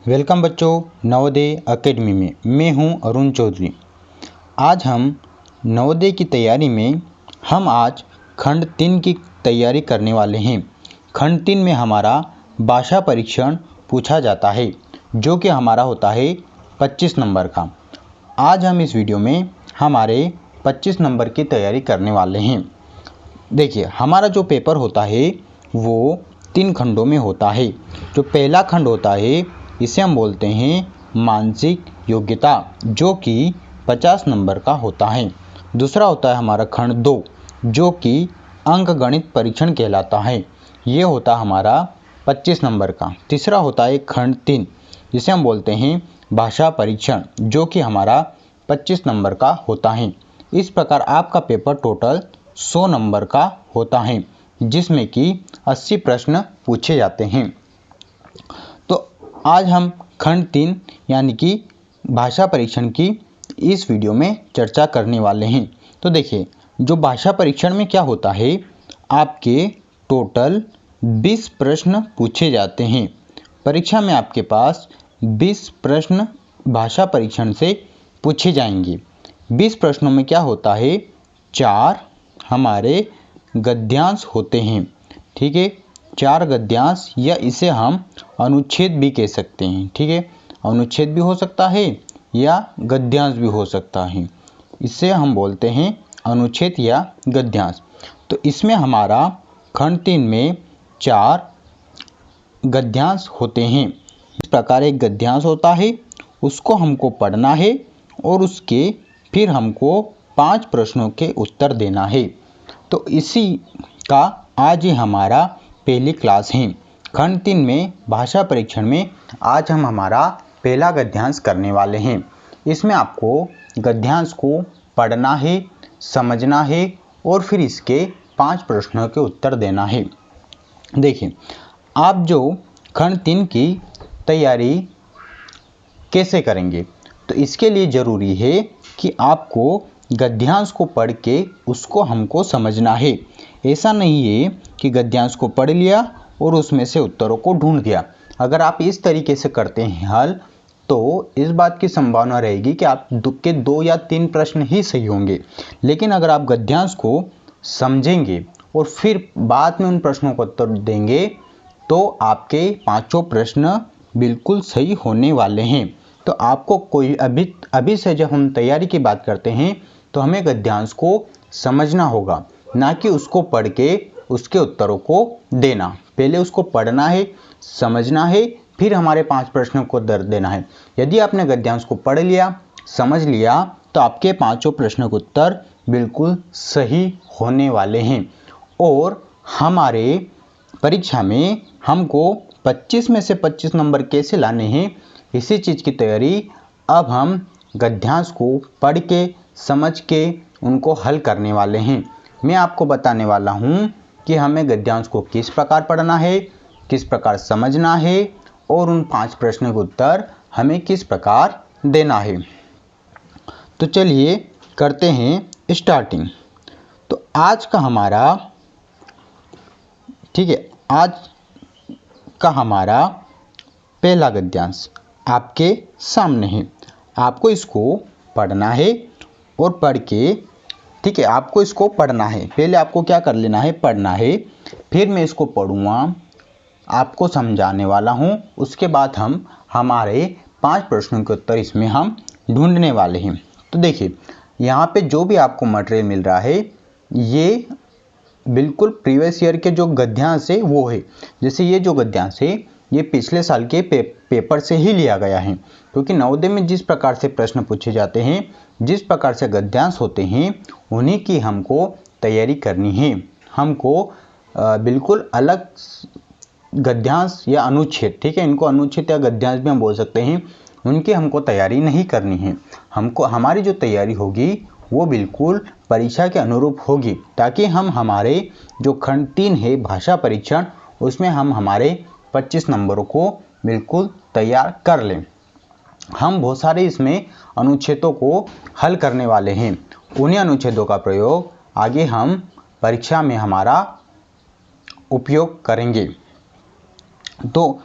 Welcome बच्चों, Navodaya academy में मैं हूं अरुण चौधरी। आज हम नवोदय की तैयारी में आज खंड 3 की तैयारी करने वाले हैं। खंड 3 में हमारा भाषा परीक्षण पूछा जाता है, जो कि हमारा होता है 25 नंबर का। आज हम इस वीडियो में हमारे 25 नंबर की तैयारी करने वाले हैं। देखिए, हमारा जो पेपर होता है वो 3 खंडों में होता है। जो पहला खंड होता है इसे हम बोलते हैं मानसिक योग्यता, जो कि 50 नंबर का होता है। दूसरा होता है हमारा खंड 2, जो कि अंकगणित परीक्षण कहलाता है। ये होता है हमारा 25 नंबर का। तीसरा होता है खंड 3, जिसे हम बोलते हैं भाषा परीक्षण, जो कि हमारा 25 नंबर का होता है। इस प्रकार आपका पेपर टोटल 100 नंबर का होता है, जिसमें कि 80 प्रश्न पूछे जाते हैं। तो आज हम खंड 3 यानी कि भाषा परीक्षण की इस वीडियो में चर्चा करने वाले हैं। तो देखिए, जो भाषा परीक्षण में क्या होता है, आपके टोटल 20 प्रश्न पूछे जाते हैं। परीक्षा में आपके पास 20 प्रश्न भाषा परीक्षण से पूछे जाएंगे। 20 प्रश्नों में क्या होता है, 4 हमारे गद्यांश होते हैं। ठीक है, 4 गद्यांश, या इसे हम अनुच्छेद भी कह सकते हैं। ठीक है, अनुच्छेद भी हो सकता है या गद्यांश भी हो सकता है। इसे हम बोलते हैं अनुच्छेद या गद्यांश। तो इसमें हमारा खंड 3 में 4 गद्यांश होते हैं। इस प्रकार एक गद्यांश होता है, उसको हमको पढ़ना है और उसके फिर हमको 5 प्रश्नों के उत्तर देना है। तो इसी का आज ही हमारा पहली क्लास है। खंड 3 में भाषा परीक्षण में आज हम हमारा पहला गद्यांश करने वाले हैं। इसमें आपको गद्यांश को पढ़ना है, समझना है और फिर इसके 5 प्रश्नों के उत्तर देना है। देखिए, आप जो खंड 3 की तैयारी कैसे करेंगे, तो इसके लिए ज़रूरी है कि आपको गद्यांश को पढ़ के उसको हमको समझना है। ऐसा नहीं है कि गद्यांश को पढ़ लिया और उसमें से उत्तरों को ढूंढ दिया। अगर आप इस तरीके से करते हैं हल, तो इस बात की संभावना रहेगी कि आप के 2 या 3 प्रश्न ही सही होंगे। लेकिन अगर आप गद्यांश को समझेंगे और फिर बाद में उन प्रश्नों को उत्तर देंगे, तो आपके 5 प्रश्न बिल्कुल सही होने वाले हैं। तो आपको कोई अभी से जब हम तैयारी की बात करते हैं, तो हमें गद्यांश को समझना होगा, ना कि उसको पढ़ के उसके उत्तरों को देना। पहले उसको पढ़ना है, समझना है, फिर हमारे 5 प्रश्नों को उत्तर देना है। यदि आपने गद्यांश को पढ़ लिया, समझ लिया, तो आपके 5 प्रश्नों के उत्तर बिल्कुल सही होने वाले हैं। और हमारे परीक्षा में हमको 25 में से 25 नंबर कैसे लाने हैं, इसी चीज़ की तैयारी अब हम गद्यांश को पढ़ के समझ के उनको हल करने वाले हैं। मैं आपको बताने वाला हूँ कि हमें गद्यांश को किस प्रकार पढ़ना है, किस प्रकार समझना है और उन 5 प्रश्नों के उत्तर हमें किस प्रकार देना है। तो चलिए करते हैं स्टार्टिंग। तो आज का हमारा आज का हमारा पहला गद्यांश आपके सामने है। आपको इसको पढ़ना है और पढ़ के, ठीक है, आपको इसको पढ़ना है। पहले आपको क्या कर लेना है, पढ़ना है। फिर मैं इसको पढ़ूँगा, आपको समझाने वाला हूँ। उसके बाद हम हमारे 5 प्रश्नों के उत्तर इसमें हम ढूंढने वाले हैं। तो देखिए, यहाँ पे जो भी आपको मटेरियल मिल रहा है, ये बिल्कुल प्रीवियस ईयर के जो गद्यांश है वो है। जैसे ये जो गद्यांश है, ये पिछले साल के पेपर से ही लिया गया है, क्योंकि नवोदय में जिस प्रकार से प्रश्न पूछे जाते हैं, जिस प्रकार से गद्यांश होते हैं, उन्हीं की हमको तैयारी करनी है। हमको बिल्कुल अलग गद्यांश या अनुच्छेद, ठीक है, इनको अनुच्छेद या गद्यांश भी हम बोल सकते हैं, उनकी हमको तैयारी नहीं करनी है। हमको हमारी जो तैयारी होगी वो बिल्कुल परीक्षा के अनुरूप होगी, ताकि हम हमारे जो खंड 3 है भाषा परीक्षण, उसमें हम हमारे 25 नंबरों को बिल्कुल तैयार कर लें। हम बहुत सारे इसमें अनुच्छेदों को हल करने वाले हैं। उन्हीं अनुच्छेदों का प्रयोग आगे हम परीक्षा में हमारा उपयोग करेंगे। तो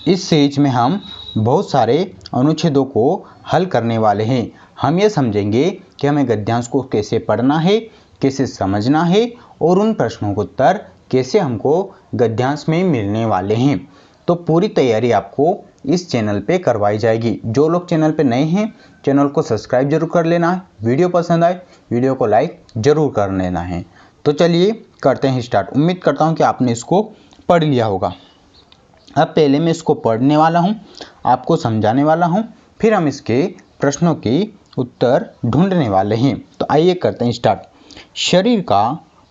इस सीरीज में हम बहुत सारे अनुच्छेदों को हल करने वाले हैं। हम ये समझेंगे कि हमें गद्यांश को कैसे पढ़ना है, कैसे समझना है और उन प्रश्नों के उत्तर कैसे हमको गद्यांश में मिलने वाले हैं। तो पूरी तैयारी आपको इस चैनल पे करवाई जाएगी। जो लोग चैनल पे नए हैं, चैनल को सब्सक्राइब जरूर कर लेना है। वीडियो पसंद आए वीडियो को लाइक जरूर कर लेना है। तो चलिए करते हैं स्टार्ट। उम्मीद करता हूँ कि आपने इसको पढ़ लिया होगा। अब पहले मैं इसको पढ़ने वाला हूँ, आपको समझाने वाला हूँ, फिर हम इसके प्रश्नों के उत्तर ढूंढने वाले हैं। तो आइए करते हैं स्टार्ट। शरीर का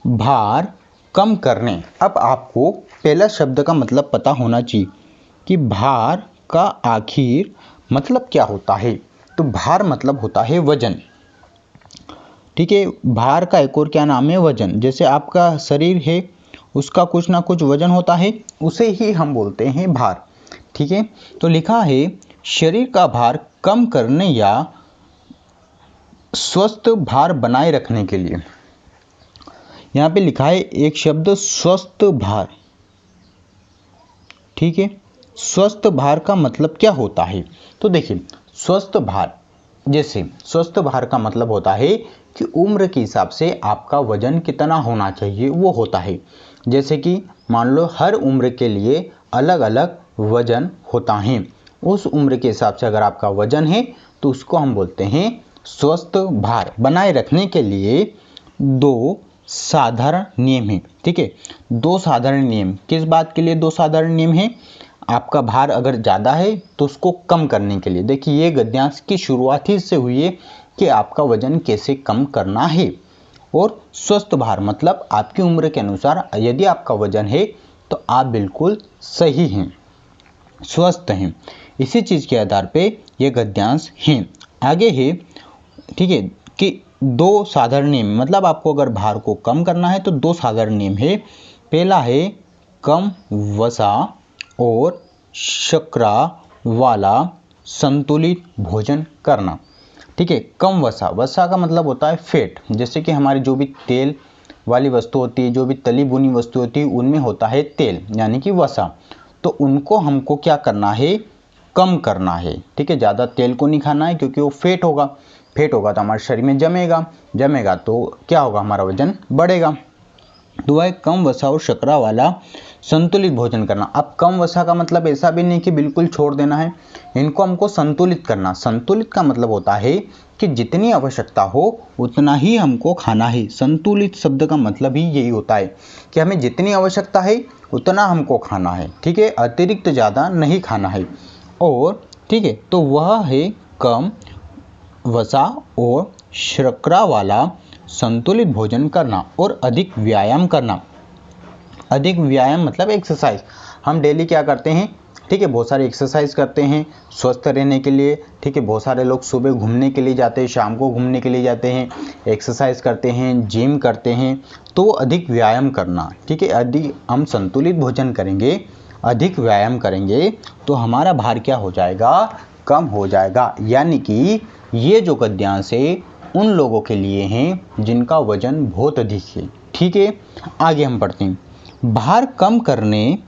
भार कम करने। अब आपको पहला शब्द का मतलब पता होना चाहिए कि भार का आखिर मतलब क्या होता है। तो भार मतलब होता है वजन। ठीक है, भार का एक और क्या नाम है? वजन। जैसे आपका शरीर है, उसका कुछ ना कुछ वजन होता है, उसे ही हम बोलते हैं भार। ठीक है, तो लिखा है शरीर का भार कम करने या स्वस्थ भार बनाए रखने के लिए। यहाँ पे लिखा है एक शब्द स्वस्थ भार। ठीक है, स्वस्थ भार का मतलब क्या होता है? तो देखिए, स्वस्थ भार, जैसे स्वस्थ भार का मतलब होता है कि उम्र के हिसाब से आपका वजन कितना होना चाहिए वो होता है। जैसे कि मान लो हर उम्र के लिए अलग अलग वजन होता है। उस उम्र के हिसाब से अगर आपका वजन है तो उसको हम बोलते हैं स्वस्थ भार। बनाए रखने के लिए दो साधारण नियम है। ठीक है, दो साधारण नियम। किस बात के लिए दो साधारण नियम है? आपका भार अगर ज़्यादा है तो उसको कम करने के लिए। देखिए, ये गद्यांश की शुरुआत ही से हुई है कि आपका वजन कैसे कम करना है। और स्वस्थ भार मतलब आपकी उम्र के अनुसार यदि आपका वजन है तो आप बिल्कुल सही हैं, स्वस्थ हैं। इसी चीज़ के आधार पे ये गद्यांश हैं। आगे है, ठीक है, कि दो साधारण नियम, मतलब आपको अगर भार को कम करना है तो दो साधारण नियम है। पहला है कम वसा और शर्करा वाला संतुलित भोजन करना। ठीक है, कम वसा, वसा का मतलब होता है फैट। जैसे कि हमारी जो भी तेल वाली वस्तु होती है, जो भी तली भुनी वस्तु होती है, उनमें होता है तेल यानी कि वसा। तो उनको हमको क्या करना है? कम करना है। ठीक है, ज़्यादा तेल को नहीं खाना है क्योंकि वो फैट होगा। फैट होगा तो हमारे शरीर में जमेगा तो क्या होगा? हमारा वजन बढ़ेगा। तो वह कम वसा और शर्करा वाला संतुलित भोजन करना। अब कम वसा का मतलब ऐसा भी नहीं कि बिल्कुल छोड़ देना है, इनको हमको संतुलित करना। संतुलित का मतलब होता है कि जितनी आवश्यकता हो उतना ही हमको खाना है। संतुलित शब्द का मतलब ही यही होता है कि हमें जितनी आवश्यकता है उतना हमको खाना है। ठीक है, अतिरिक्त ज़्यादा नहीं खाना है। और ठीक है, तो वह है कम वसा और शर्करा वाला संतुलित भोजन करना और अधिक व्यायाम करना। अधिक व्यायाम मतलब एक्सरसाइज। हम डेली क्या करते हैं? ठीक है, बहुत सारे एक्सरसाइज करते हैं स्वस्थ रहने के लिए। ठीक है, बहुत सारे लोग सुबह घूमने के लिए जाते हैं, शाम को घूमने के लिए जाते हैं, एक्सरसाइज करते हैं, जिम करते हैं। तो अधिक व्यायाम करना। ठीक है, अधिक हम संतुलित भोजन करेंगे, अधिक व्यायाम करेंगे तो हमारा भार क्या हो जाएगा? कम हो जाएगा। यानी कि ये जो गद्यांश है उन लोगों के लिए हैं जिनका वजन बहुत अधिक है। ठीक है, आगे हम पढ़ते हैं। भार कम करने,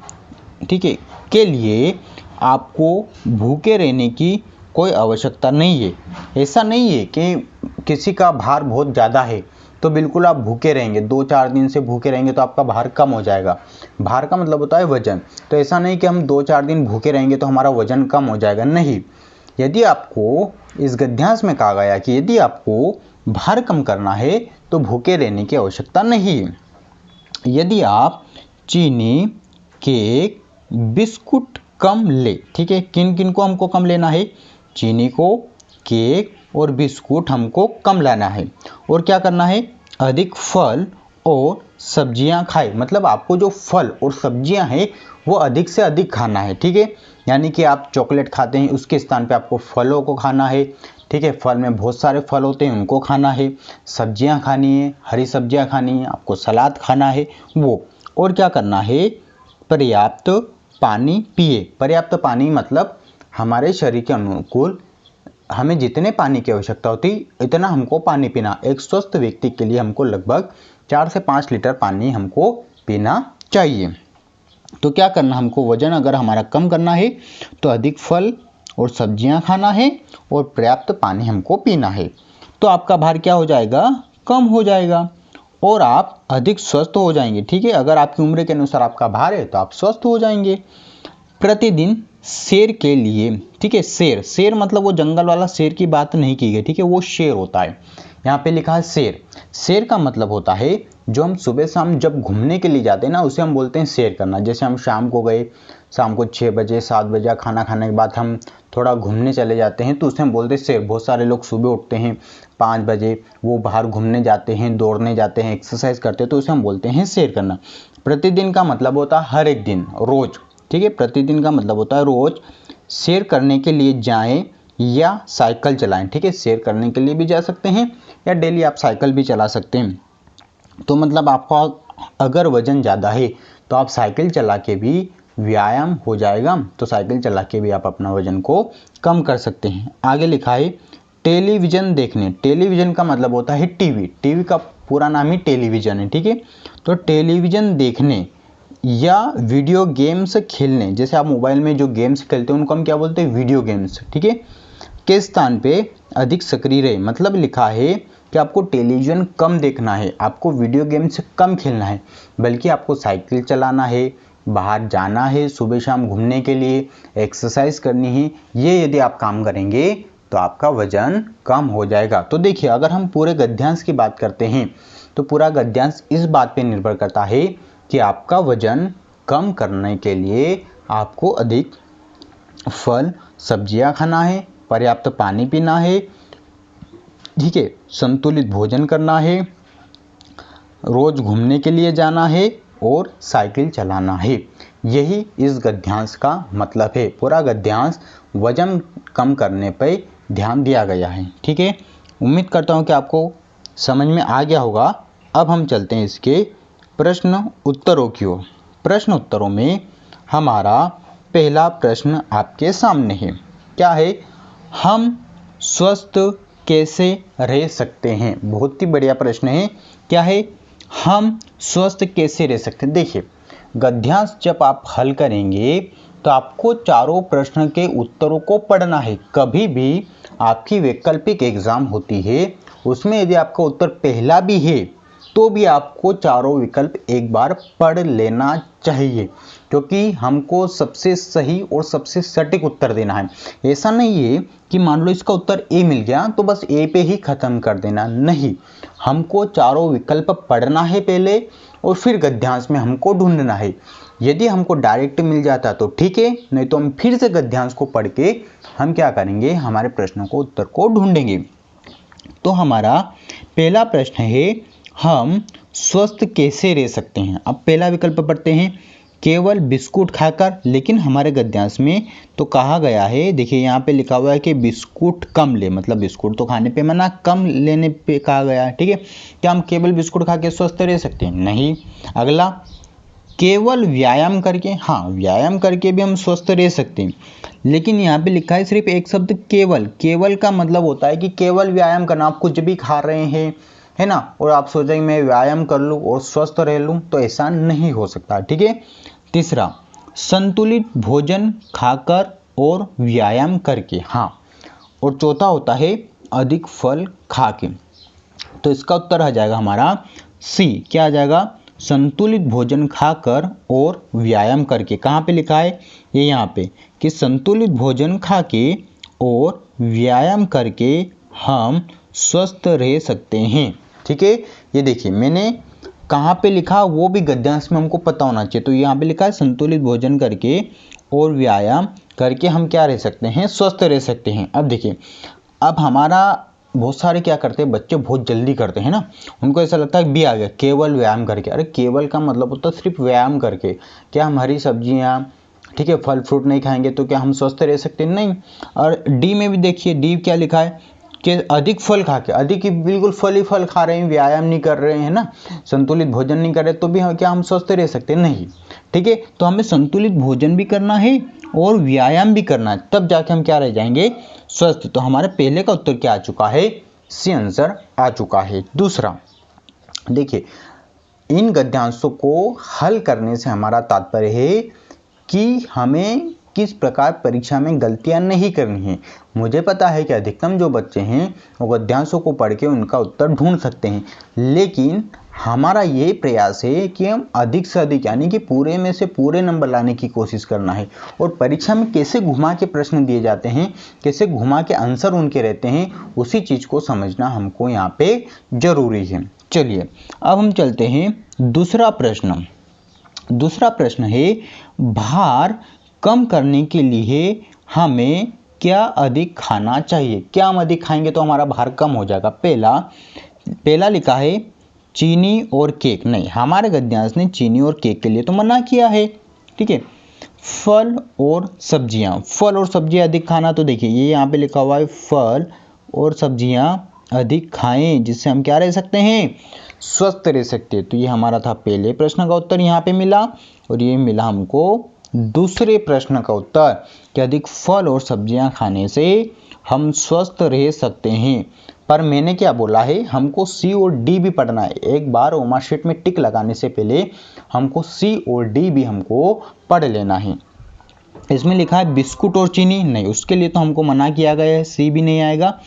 ठीक है, के लिए आपको भूखे रहने की कोई आवश्यकता नहीं है। ऐसा नहीं है कि किसी का भार बहुत ज़्यादा है तो बिल्कुल आप भूखे रहेंगे, 2-4 दिन से भूखे रहेंगे तो आपका भार कम हो जाएगा। भार का मतलब होता है वजन। तो ऐसा नहीं कि हम 2-4 दिन भूखे रहेंगे तो हमारा वजन कम हो जाएगा, नहीं। यदि आपको इस गद्यांश में कहा गया कि यदि आपको भार कम करना है तो भूखे रहने की आवश्यकता नहीं है। यदि आप चीनी, केक, बिस्कुट कम ले। ठीक है, किन किन को हमको कम लेना है? चीनी को, केक और बिस्कुट हमको कम लेना है। और क्या करना है? अधिक फल और सब्जियां खाए। मतलब आपको जो फल और सब्जियां हैं वो अधिक से अधिक खाना है। ठीक है, यानी कि आप चॉकलेट खाते हैं उसके स्थान पे आपको फलों को खाना है। ठीक है, फल में बहुत सारे फल होते हैं उनको खाना है, सब्जियां खानी है, हरी सब्जियां खानी है, आपको सलाद खाना है वो। और क्या करना है? पर्याप्त पानी पिए। पर्याप्त पानी मतलब हमारे शरीर के अनुकूल हमें जितने पानी की आवश्यकता होती इतना हमको पानी पीना। एक स्वस्थ व्यक्ति के लिए हमको लगभग 4 से 5 लीटर पानी हमको पीना चाहिए। तो क्या करना हमको? वजन अगर हमारा कम करना है तो अधिक फल और सब्जियां खाना है और पर्याप्त पानी हमको पीना है। तो आपका भार क्या हो जाएगा, कम हो जाएगा और आप अधिक स्वस्थ हो जाएंगे। ठीक है, अगर आपकी उम्र के अनुसार आपका भार है तो आप स्वस्थ हो जाएंगे। प्रतिदिन शेर के लिए, ठीक है, शेर, शेर मतलब वो जंगल वाला शेर की बात नहीं की गई, ठीक है, वो शेर होता है। यहाँ पे लिखा है शेर। शेर का मतलब होता है जो हम सुबह शाम जब घूमने के लिए जाते हैं ना, उसे हम बोलते हैं शेर करना। जैसे हम शाम को गए, शाम को 6 बजे 7 बजे खाना खाने के बाद हम थोड़ा घूमने चले जाते हैं तो उसे हम बोलते हैं शेर। बहुत सारे लोग सुबह उठते हैं 5 बजे, वो बाहर घूमने जाते हैं, दौड़ने जाते हैं, एक्सरसाइज करते हैं, तो उसे हम बोलते हैं शेर करना। प्रतिदिन का मतलब होता है हर एक दिन, रोज। ठीक है, प्रतिदिन का मतलब होता है रोज। शेर करने के लिए जाएं या साइकिल चलाएं। ठीक है, शेर करने के लिए भी जा सकते हैं या डेली आप साइकिल भी चला सकते हैं। तो मतलब आपका अगर वजन ज़्यादा है तो आप साइकिल चला के भी व्यायाम हो जाएगा, तो साइकिल चला के भी आप अपना वजन को कम कर सकते हैं। आगे लिखा है टेलीविज़न देखने। टेलीविज़न का मतलब होता है टीवी। टीवी का पूरा नाम ही टेलीविज़न है। ठीक है, तो टेलीविज़न देखने या वीडियो गेम्स खेलने, जैसे आप मोबाइल में जो गेम्स खेलते हैं उनको हम क्या बोलते हैं, वीडियो गेम्स। ठीक है, के स्थान पे अधिक सक्रिय रहे। मतलब लिखा है कि आपको टेलीविज़न कम देखना है, आपको वीडियो गेम्स कम खेलना है, बल्कि आपको साइकिल चलाना है, बाहर जाना है, सुबह शाम घूमने के लिए, एक्सरसाइज करनी है। ये यदि आप काम करेंगे तो आपका वजन कम हो जाएगा। तो देखिए, अगर हम पूरे गद्यांश की बात करते हैं तो पूरा गद्यांश इस बात पे निर्भर करता है कि आपका वजन कम करने के लिए आपको अधिक फल सब्जियां खाना है, पर्याप्त पानी पीना है, ठीक है, संतुलित भोजन करना है, रोज घूमने के लिए जाना है और साइकिल चलाना है। यही इस गद्यांश का मतलब है। पूरा गद्यांश वजन कम करने पर ध्यान दिया गया है। ठीक है, उम्मीद करता हूँ कि आपको समझ में आ गया होगा। अब हम चलते हैं इसके प्रश्न उत्तरों की ओर। प्रश्न उत्तरों में हमारा पहला प्रश्न आपके सामने है। क्या है, हम स्वस्थ कैसे रह सकते हैं। बहुत ही बढ़िया प्रश्न है। क्या है, हम स्वस्थ कैसे रह सकते हैं। देखिए, गद्यांश जब आप हल करेंगे तो आपको चारों प्रश्न के उत्तरों को पढ़ना है। कभी भी आपकी वैकल्पिक एग्जाम होती है, उसमें यदि आपका उत्तर पहला भी है तो भी आपको चारों विकल्प एक बार पढ़ लेना चाहिए, क्योंकि हमको सबसे सही और सबसे सटीक उत्तर देना है। ऐसा नहीं है कि मान लो इसका उत्तर ए मिल गया तो बस ए पे ही खत्म कर देना, नहीं, हमको चारों विकल्प पढ़ना है पहले और फिर गद्यांश में हमको ढूंढना है। यदि हमको डायरेक्ट मिल जाता तो ठीक है, नहीं तो हम फिर से गद्यांश को पढ़ के हम क्या करेंगे, हमारे प्रश्नों को उत्तर को ढूंढेंगे। तो हमारा पहला प्रश्न है, हम स्वस्थ कैसे रह सकते हैं। अब पहला विकल्प पढ़ते हैं, केवल बिस्कुट खाकर। लेकिन हमारे गद्यांश में तो कहा गया है, देखिए यहाँ पे लिखा हुआ है कि बिस्कुट कम ले, मतलब बिस्कुट तो खाने पे मना, कम लेने पे कहा गया है। ठीक है, क्या हम केवल बिस्कुट खा के स्वस्थ रह सकते हैं, नहीं। अगला, केवल व्यायाम करके। हाँ, व्यायाम करके भी हम स्वस्थ रह सकते हैं, लेकिन यहाँ पे लिखा है सिर्फ एक शब्द केवल। केवल का मतलब होता है कि केवल व्यायाम करना, आप कुछ भी खा रहे हैं, है ना, और आप सोचेंगे मैं व्यायाम कर लूँ और स्वस्थ रह लूँ, तो ऐसा नहीं हो सकता। ठीक है, तीसरा, संतुलित भोजन खाकर और व्यायाम करके। हाँ, और चौथा होता है अधिक फल खा के। तो इसका उत्तर आ जाएगा हमारा सी। क्या आ जाएगा, संतुलित भोजन खाकर और व्यायाम करके। कहाँ पे लिखा है, ये यहाँ पे, कि संतुलित भोजन खा के और व्यायाम करके हम स्वस्थ रह सकते हैं। ठीक है, ये देखिए मैंने कहाँ पे लिखा, वो भी गद्यांश में हमको पता होना चाहिए। तो यहाँ पे लिखा है संतुलित भोजन करके और व्यायाम करके हम क्या रह सकते हैं, स्वस्थ रह सकते हैं। अब देखिए, अब हमारा बहुत सारे क्या करते हैं बच्चे, बहुत जल्दी करते हैं ना, उनको ऐसा लगता है बी आ गया, केवल व्यायाम करके। अरे केवल का मतलब होता है सिर्फ व्यायाम करके। क्या हम हरी सब्जियाँ, ठीक है, फल फ्रूट नहीं खाएंगे तो क्या हम स्वस्थ रह सकते हैं, नहीं। और डी में भी देखिए, डी क्या लिखा है कि अधिक फल खा के, अधिक ही बिल्कुल फल ही फल खा रहे हैं, व्यायाम नहीं कर रहे हैं ना, संतुलित भोजन नहीं कर रहे, तो भी क्या हम स्वस्थ रह सकते हैं, नहीं। ठीक है, तो हमें संतुलित भोजन भी करना है और व्यायाम भी करना है, तब जाके हम क्या रह जाएंगे, स्वस्थ। तो हमारे पहले का उत्तर क्या आ चुका है, सी आंसर आ चुका है। दूसरा देखिए, इन गद्यांशों को हल करने से हमारा तात्पर्य है कि हमें किस प्रकार परीक्षा में गलतियां नहीं करनी है। मुझे पता है कि अधिकतम जो बच्चे हैं वो गद्यांशों को पढ़ के उनका उत्तर ढूंढ सकते हैं, लेकिन हमारा ये प्रयास है कि हम अधिक से अधिक यानी कि पूरे में से पूरे नंबर लाने की कोशिश करना है। और परीक्षा में कैसे घुमा के प्रश्न दिए जाते हैं, कैसे घुमा के आंसर उनके रहते हैं, उसी चीज़ को समझना हमको यहाँ पे जरूरी है। चलिए अब हम चलते हैं दूसरा प्रश्न। दूसरा प्रश्न है, भार कम करने के लिए हमें क्या अधिक खाना चाहिए। क्या हम अधिक खाएंगे तो हमारा भार कम हो जाएगा। पहला लिखा है चीनी और केक। नहीं, हमारे गद्यांश ने चीनी और केक के लिए तो मना किया है। ठीक है, फल और सब्जियां। फल और सब्जियां अधिक खाना, तो देखिए ये यहाँ पे लिखा हुआ है फल और सब्जियां अधिक खाएं, जिससे हम क्या रह सकते हैं, स्वस्थ रह सकते हैं। तो ये हमारा था पहले प्रश्न का उत्तर यहाँ पे मिला, और ये मिला हमको दूसरे प्रश्न का उत्तर कि अधिक फल और सब्जियां खाने से हम स्वस्थ रह सकते हैं। पर मैंने क्या बोला है, हमको सी और डी भी पढ़ना है। एक बार ओमार्कशीट में टिक लगाने से पहले हमको सी और डी भी हमको पढ़ लेना है। इसमें लिखा है बिस्कुट और चीनी। नहीं, उसके लिए तो हमको मना किया गया है, सी भी नहीं आएगा।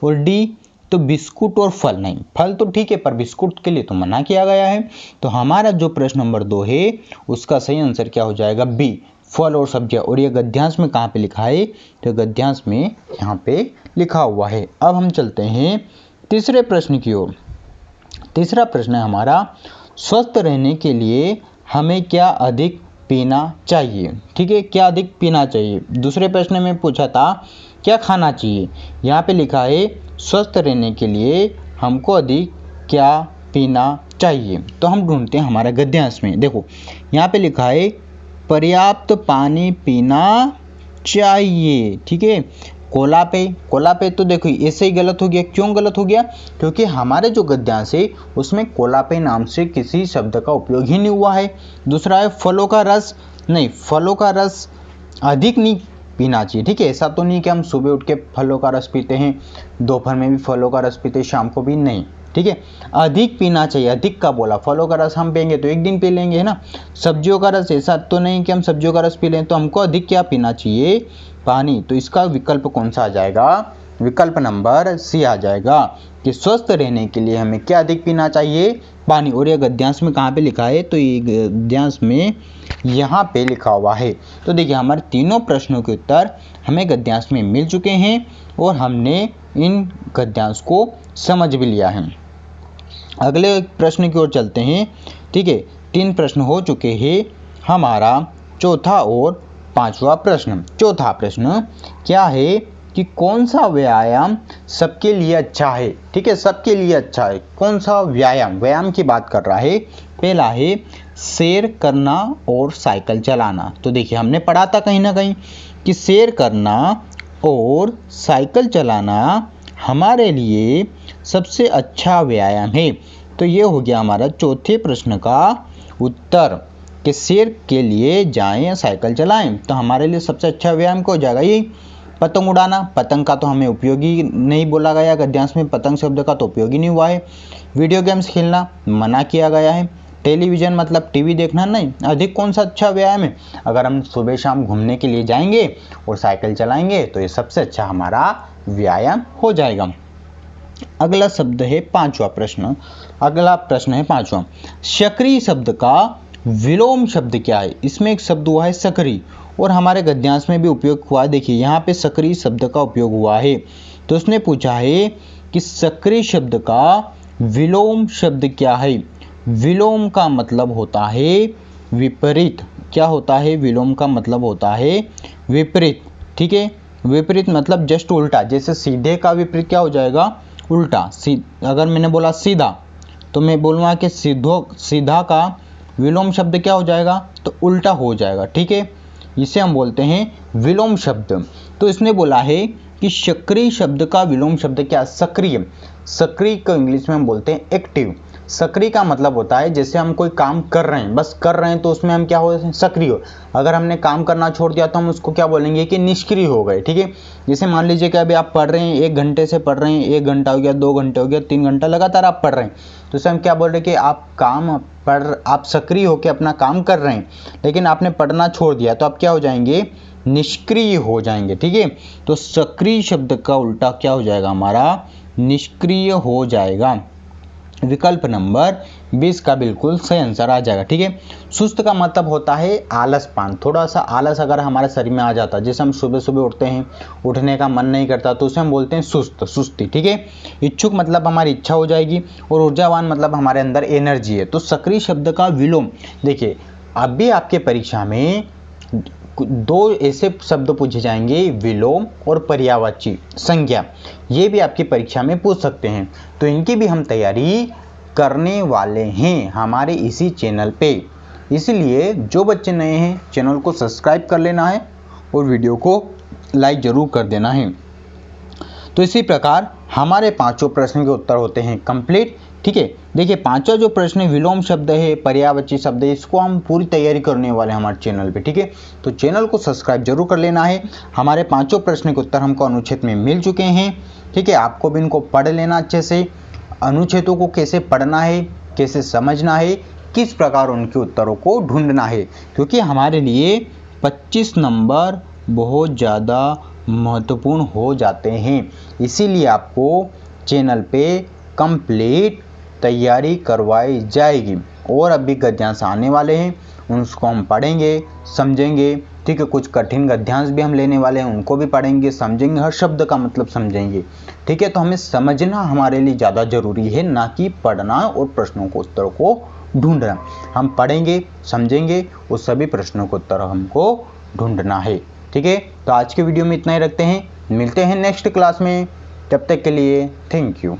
और डी तो बिस्कुट और फल। नहीं, फल तो ठीक है पर बिस्कुट के लिए तो मना किया गया है। तो हमारा जो प्रश्न नंबर 2 है उसका सही आंसर क्या हो जाएगा, बी, फल और सब्जियां। और ये गद्यांश में कहाँ पे लिखा है, तो गद्यांश में यहाँ पे लिखा हुआ है। अब हम चलते हैं तीसरे प्रश्न की ओर। तीसरा प्रश्न है हमारा, स्वस्थ रहने के लिए हमें क्या अधिक पीना चाहिए। ठीक है, क्या अधिक पीना चाहिए। दूसरे प्रश्न में पूछा था क्या खाना चाहिए, यहाँ पे लिखा है स्वस्थ रहने के लिए हमको अधिक क्या पीना चाहिए। तो हम ढूंढते हैं हमारे गद्यांश में। देखो यहाँ पे लिखा है पर्याप्त पानी पीना चाहिए। ठीक है, कोला पे तो देखो ऐसे ही गलत हो गया। क्यों गलत हो गया, क्योंकि हमारे जो गद्यांश है उसमें कोला पे नाम से किसी शब्द का उपयोग ही नहीं हुआ है। दूसरा है फलों का रस। नहीं, फलों का रस अधिक नहीं पीना चाहिए। ठीक है, ऐसा तो नहीं कि हम सुबह उठ के फलों का रस पीते हैं, दोपहर में भी फलों का रस पीते हैं, शाम को भी नहीं। ठीक है, अधिक पीना चाहिए। अधिक का बोला, फलों का रस हम पियेंगे तो एक दिन पी लेंगे, है ना। सब्जियों का रस, ऐसा तो नहीं कि हम सब्जियों का रस पी लें, तो हमको अधिक क्या पीना चाहिए, पानी। तो इसका विकल्प कौन सा आ जाएगा, विकल्प नंबर सी आ जाएगा कि स्वस्थ रहने के लिए हमें क्या अधिक पीना चाहिए, पानी। और ये गद्यांश में कहाँ पे लिखा है, तो ये गद्यांश में यहाँ पे लिखा हुआ है। तो देखिए हमारे तीनों प्रश्नों के उत्तर हमें गद्यांश में मिल चुके हैं और हमने इन गद्यांश को समझ भी लिया है। अगले प्रश्न की ओर चलते हैं। ठीक है, 3 प्रश्न हो चुके हैं। हमारा चौथा और 5वां प्रश्न। चौथा प्रश्न क्या है कि कौन सा व्यायाम सबके लिए अच्छा है। ठीक है, सबके लिए अच्छा है। कौन सा व्यायाम की बात कर रहा है। पहला है सैर करना और साइकिल चलाना। तो देखिए हमने पढ़ा था कहीं ना कहीं कि सैर करना और साइकिल चलाना हमारे लिए सबसे अच्छा व्यायाम है। तो ये हो गया हमारा चौथे प्रश्न का उत्तर कि सैर के लिए जाएं या साइकिल चलाएं। तो हमारे लिए सबसे अच्छा व्यायाम क्या हो जाएगा, ये पतंग उड़ाना। पतंग का तो हमें उपयोगी नहीं बोला गया, गद्यांश में पतंग शब्द का तो उपयोगी नहीं हुआ है। वीडियो गेम्स खेलना मना किया गया है। टेलीविज़न मतलब टीवी देखना नहीं। अधिक कौन सा अच्छा व्यायाम है, अगर हम सुबह शाम घूमने के लिए जाएंगे और साइकिल चलाएंगे तो ये सबसे अच्छा हमारा व्यायाम हो जाएगा। अगला शब्द है 5वां प्रश्न। अगला प्रश्न है 5वां, सक्रिय शब्द का विलोम शब्द क्या है। इसमें एक शब्द हुआ है सक्रिय और हमारे गद्यांश में भी उपयोग हुआ है। देखिए यहाँ पे सक्रिय शब्द का उपयोग हुआ है। तो उसने पूछा है कि सक्रिय शब्द का विलोम शब्द क्या है। विलोम का मतलब होता है विपरीत। क्या होता है, विलोम का मतलब होता है विपरीत। ठीक है, विपरीत मतलब जस्ट उल्टा। जैसे सीधे का विपरीत क्या हो जाएगा, उल्टा। अगर मैंने बोला सीधा तो मैं बोलूँगा कि सीधा का विलोम शब्द क्या हो जाएगा, तो उल्टा हो जाएगा। ठीक है, इसे हम बोलते हैं विलोम शब्द। तो इसने बोला है कि सक्रिय शब्द का विलोम शब्द क्या, सक्रिय। सक्रिय को इंग्लिश में हम बोलते हैं एक्टिव। सक्रिय का मतलब होता है जैसे हम कोई काम कर रहे हैं, बस कर रहे हैं तो उसमें हम क्या हो, सक्रिय हो। अगर हमने काम करना छोड़ दिया तो हम उसको क्या बोलेंगे कि निष्क्रिय हो गए। ठीक है, जैसे मान लीजिए कि अभी आप पढ़ रहे हैं, 1 घंटे से पढ़ रहे हैं, 1 घंटा हो गया, 2 घंटे हो गया, 3 घंटा लगातार आप पढ़ रहे हैं, तो उसे हम क्या बोल रहे हैं कि आप सक्रिय होकर अपना काम कर रहे हैं। लेकिन आपने पढ़ना छोड़ दिया तो आप क्या हो जाएंगे, निष्क्रिय हो जाएंगे। ठीक है, तो सक्रिय शब्द का उल्टा क्या हो जाएगा हमारा, निष्क्रिय हो जाएगा। विकल्प नंबर 20 का बिल्कुल सही आंसर आ जाएगा। ठीक है, सुस्त का मतलब होता है आलसपन, थोड़ा सा आलस अगर हमारे शरीर में आ जाता है, जैसे हम सुबह सुबह उठते हैं, उठने का मन नहीं करता, तो उसे हम बोलते हैं सुस्ती। ठीक है, इच्छुक मतलब हमारी इच्छा हो जाएगी, और ऊर्जावान मतलब हमारे अंदर एनर्जी है। तो सक्रिय शब्द का विलोम, देखिए अभी आपके परीक्षा में दो ऐसे शब्द पूछे जाएंगे, विलोम और पर्यायवाची संज्ञा, ये भी आपकी परीक्षा में पूछ सकते हैं। तो इनकी भी हम तैयारी करने वाले हैं हमारे इसी चैनल पे, इसलिए जो बच्चे नए हैं चैनल को सब्सक्राइब कर लेना है और वीडियो को लाइक ज़रूर कर देना है। तो इसी प्रकार हमारे पांचों प्रश्न के उत्तर होते हैं कंप्लीट। ठीक है, देखिए पांचवा जो प्रश्न विलोम शब्द है, पर्यायवाची शब्द है, इसको हम पूरी तैयारी करने वाले हैं हमारे चैनल पे। ठीक है, तो चैनल को सब्सक्राइब जरूर कर लेना है। हमारे पांचों प्रश्न के उत्तर हमको अनुच्छेद में मिल चुके हैं। ठीक है, आपको भी इनको पढ़ लेना अच्छे से, अनुच्छेदों को कैसे पढ़ना है, कैसे समझना है, किस प्रकार उनके उत्तरों को ढूंढना है, क्योंकि हमारे लिए 25 नंबर बहुत ज़्यादा महत्वपूर्ण हो जाते हैं। इसीलिए आपको चैनल पे कंप्लीट तैयारी करवाई जाएगी, और अभी गद्यांश आने वाले हैं, उसको हम पढ़ेंगे, समझेंगे। ठीक है, कुछ कठिन गद्यांश भी हम लेने वाले हैं, उनको भी पढ़ेंगे, समझेंगे, हर शब्द का मतलब समझेंगे। ठीक है, तो हमें समझना हमारे लिए ज़्यादा जरूरी है, ना कि पढ़ना और प्रश्नों को उत्तर को ढूंढना। हम पढ़ेंगे, समझेंगे, उस सभी प्रश्नों को उत्तर हमको ढूंढना है। ठीक है, तो आज के वीडियो में इतना ही रखते हैं, मिलते हैं नेक्स्ट क्लास में, तब तक के लिए थैंक यू।